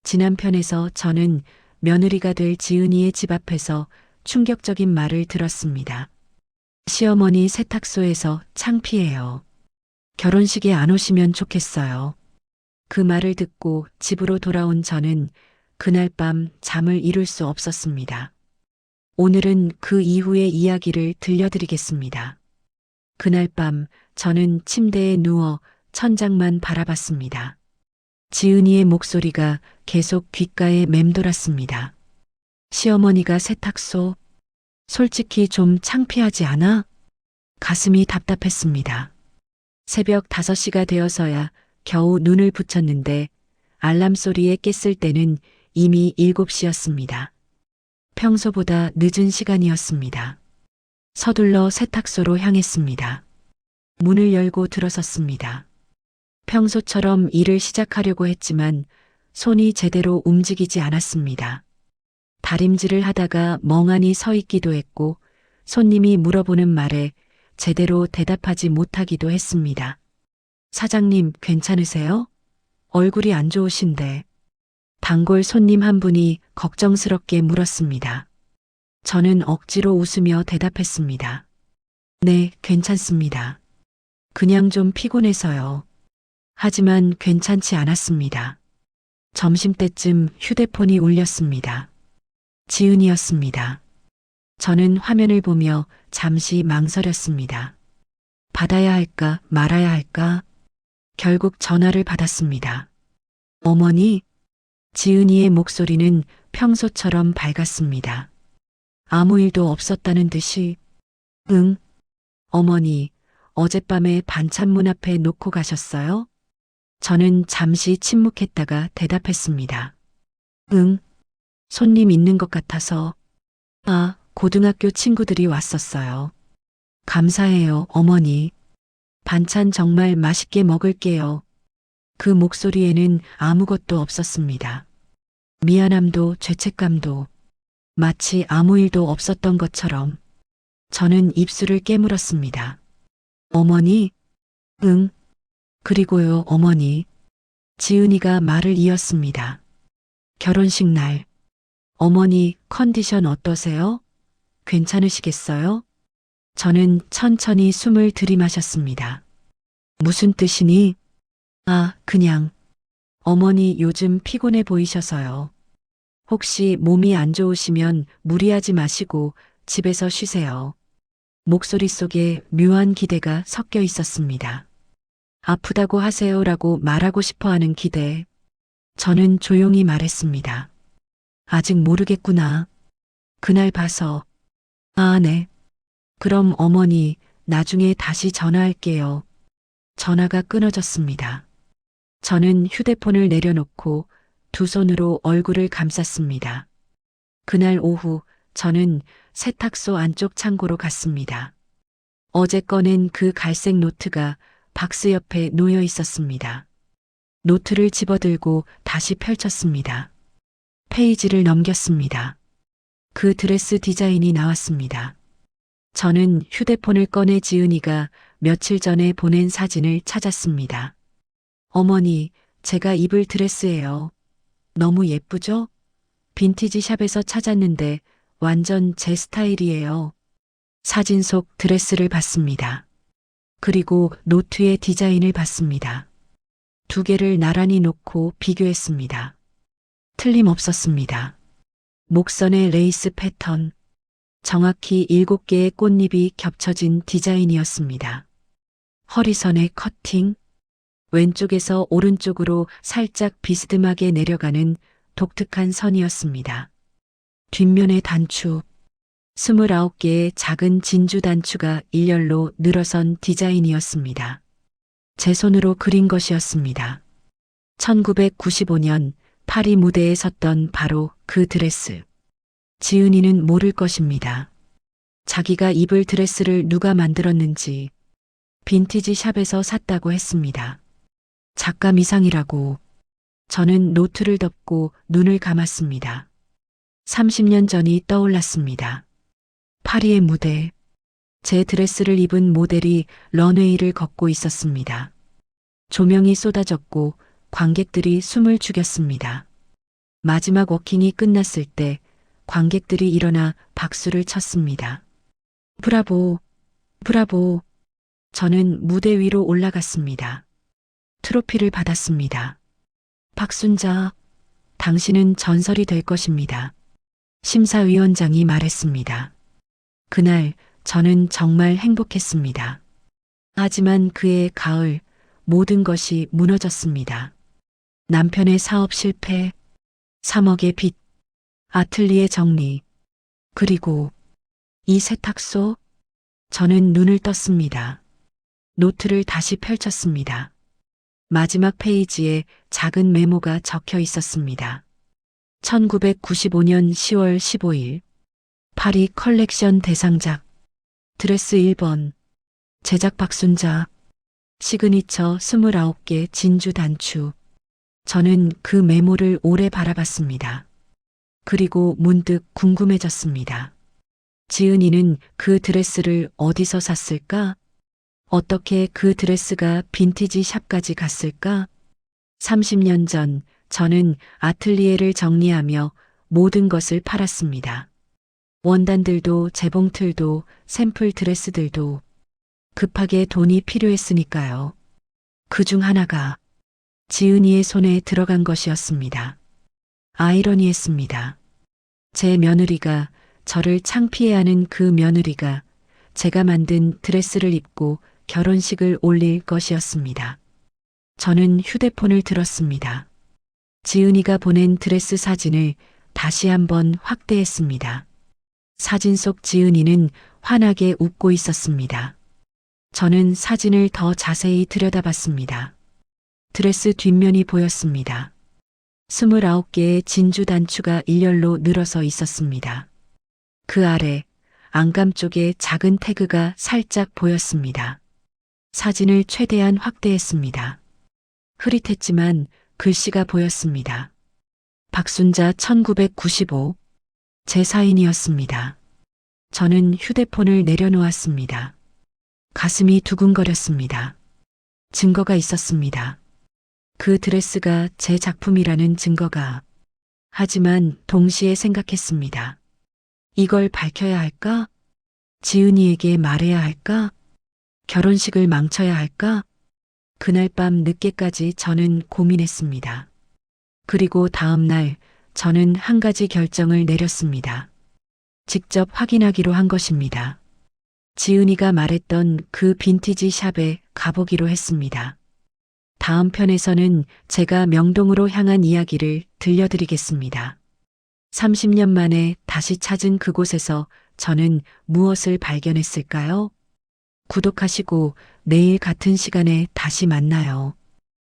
지난 편에서 저는 며느리가 될 지은이의 집 앞에서 충격적인 말을 들었습니다. 시어머니 세탁소에서 창피해요. 결혼식에 안 오시면 좋겠어요. 그 말을 듣고 집으로 돌아온 저는 그날 밤 잠을 이룰 수 없었습니다. 오늘은 그 이후의 이야기를 들려드리겠습니다. 그날 밤 저는 침대에 누워 천장만 바라봤습니다. 지은이의 목소리가 계속 귓가에 맴돌았습니다. 시어머니가 세탁소, 솔직히 좀 창피하지 않아? 가슴이 답답했습니다. 새벽 5시가 되어서야 겨우 눈을 붙였는데 알람 소리에 깼을 때는 이미 7시였습니다. 평소보다 늦은 시간이었습니다. 서둘러 세탁소로 향했습니다. 문을 열고 들어섰습니다. 평소처럼 일을 시작하려고 했지만 손이 제대로 움직이지 않았습니다. 다림질을 하다가 멍하니 서 있기도 했고 손님이 물어보는 말에 제대로 대답하지 못하기도 했습니다. 사장님, 괜찮으세요? 얼굴이 안 좋으신데. 단골 손님 한 분이 걱정스럽게 물었습니다. 저는 억지로 웃으며 대답했습니다. 네, 괜찮습니다. 그냥 좀 피곤해서요. 하지만 괜찮지 않았습니다. 점심때쯤 휴대폰이 울렸습니다. 지은이었습니다. 저는 화면을 보며 잠시 망설였습니다. 받아야 할까 말아야 할까? 결국 전화를 받았습니다. 어머니? 지은이의 목소리는 평소처럼 밝았습니다. 아무 일도 없었다는 듯이. 응. 어머니, 어젯밤에 반찬 문 앞에 놓고 가셨어요? 저는 잠시 침묵했다가 대답했습니다. 응. 손님 있는 것 같아서. 아, 고등학교 친구들이 왔었어요. 감사해요, 어머니. 반찬 정말 맛있게 먹을게요. 그 목소리에는 아무것도 없었습니다. 미안함도 죄책감도 마치 아무 일도 없었던 것처럼. 저는 입술을 깨물었습니다. 어머니? 응. 그리고요, 어머니. 지은이가 말을 이었습니다. 결혼식 날. 어머니 컨디션 어떠세요? 괜찮으시겠어요? 저는 천천히 숨을 들이마셨습니다. 무슨 뜻이니? 아, 그냥. 어머니 요즘 피곤해 보이셔서요. 혹시 몸이 안 좋으시면 무리하지 마시고 집에서 쉬세요. 목소리 속에 묘한 기대가 섞여 있었습니다. 아프다고 하세요라고 말하고 싶어 하는 기대. 저는 조용히 말했습니다. 아직 모르겠구나. 그날 봐서. 아, 네. 그럼 어머니, 나중에 다시 전화할게요. 전화가 끊어졌습니다. 저는 휴대폰을 내려놓고 두 손으로 얼굴을 감쌌습니다. 그날 오후 저는 세탁소 안쪽 창고로 갔습니다. 어제 꺼낸 그 갈색 노트가 박스 옆에 놓여 있었습니다. 노트를 집어들고 다시 펼쳤습니다. 페이지를 넘겼습니다. 그 드레스 디자인이 나왔습니다. 저는 휴대폰을 꺼내 지은이가 며칠 전에 보낸 사진을 찾았습니다. 어머니, 제가 입을 드레스예요. 너무 예쁘죠? 빈티지 샵에서 찾았는데 완전 제 스타일이에요. 사진 속 드레스를 봤습니다. 그리고 노트의 디자인을 봤습니다. 두 개를 나란히 놓고 비교했습니다. 틀림없었습니다. 목선의 레이스 패턴, 정확히 7개의 꽃잎이 겹쳐진 디자인이었습니다. 허리선의 커팅, 왼쪽에서 오른쪽으로 살짝 비스듬하게 내려가는 독특한 선이었습니다. 뒷면의 단추, 29개의 작은 진주 단추가 일렬로 늘어선 디자인이었습니다. 제 손으로 그린 것이었습니다. 1995년 파리 무대에 섰던 바로 그 드레스. 지은이는 모를 것입니다. 자기가 입을 드레스를 누가 만들었는지 빈티지 샵에서 샀다고 했습니다. 작가 미상이라고. 저는 노트를 덮고 눈을 감았습니다. 30년 전이 떠올랐습니다. 파리의 무대. 제 드레스를 입은 모델이 런웨이를 걷고 있었습니다. 조명이 쏟아졌고 관객들이 숨을 죽였습니다. 마지막 워킹이 끝났을 때 관객들이 일어나 박수를 쳤습니다. 브라보, 브라보. 저는 무대 위로 올라갔습니다. 트로피를 받았습니다. 박순자, 당신은 전설이 될 것입니다. 심사위원장이 말했습니다. 그날 저는 정말 행복했습니다. 하지만 그해 가을 모든 것이 무너졌습니다. 남편의 사업 실패, 3억의 빚, 아틀리에 정리, 그리고 이 세탁소. 저는 눈을 떴습니다. 노트를 다시 펼쳤습니다. 마지막 페이지에 작은 메모가 적혀 있었습니다. 1995년 10월 15일 파리 컬렉션 대상작 드레스 1번 제작 박순자 시그니처 29개 진주 단추. 저는 그 메모를 오래 바라봤습니다. 그리고 문득 궁금해졌습니다. 지은이는 그 드레스를 어디서 샀을까? 어떻게 그 드레스가 빈티지 샵까지 갔을까? 30년 전 저는 아틀리에를 정리하며 모든 것을 팔았습니다. 원단들도 재봉틀도 샘플 드레스들도 급하게 돈이 필요했으니까요. 그 중 하나가 지은이의 손에 들어간 것이었습니다. 아이러니했습니다. 제 며느리가 저를 창피해하는 그 며느리가 제가 만든 드레스를 입고 결혼식을 올릴 것이었습니다. 저는 휴대폰을 들었습니다. 지은이가 보낸 드레스 사진을 다시 한번 확대했습니다. 사진 속 지은이는 환하게 웃고 있었습니다. 저는 사진을 더 자세히 들여다봤습니다. 드레스 뒷면이 보였습니다. 29개의 진주 단추가 일렬로 늘어서 있었습니다. 그 아래 안감 쪽에 작은 태그가 살짝 보였습니다. 사진을 최대한 확대했습니다. 흐릿했지만 글씨가 보였습니다. 박순자 1995. 제 사인이었습니다. 저는 휴대폰을 내려놓았습니다. 가슴이 두근거렸습니다. 증거가 있었습니다. 그 드레스가 제 작품이라는 증거가. 하지만 동시에 생각했습니다. 이걸 밝혀야 할까? 지은이에게 말해야 할까? 결혼식을 망쳐야 할까? 그날 밤 늦게까지 저는 고민했습니다. 그리고 다음 날 저는 한 가지 결정을 내렸습니다. 직접 확인하기로 한 것입니다. 지은이가 말했던 그 빈티지 샵에 가보기로 했습니다. 다음 편에서는 제가 명동으로 향한 이야기를 들려드리겠습니다. 30년 만에 다시 찾은 그곳에서 저는 무엇을 발견했을까요? 구독하시고 내일 같은 시간에 다시 만나요.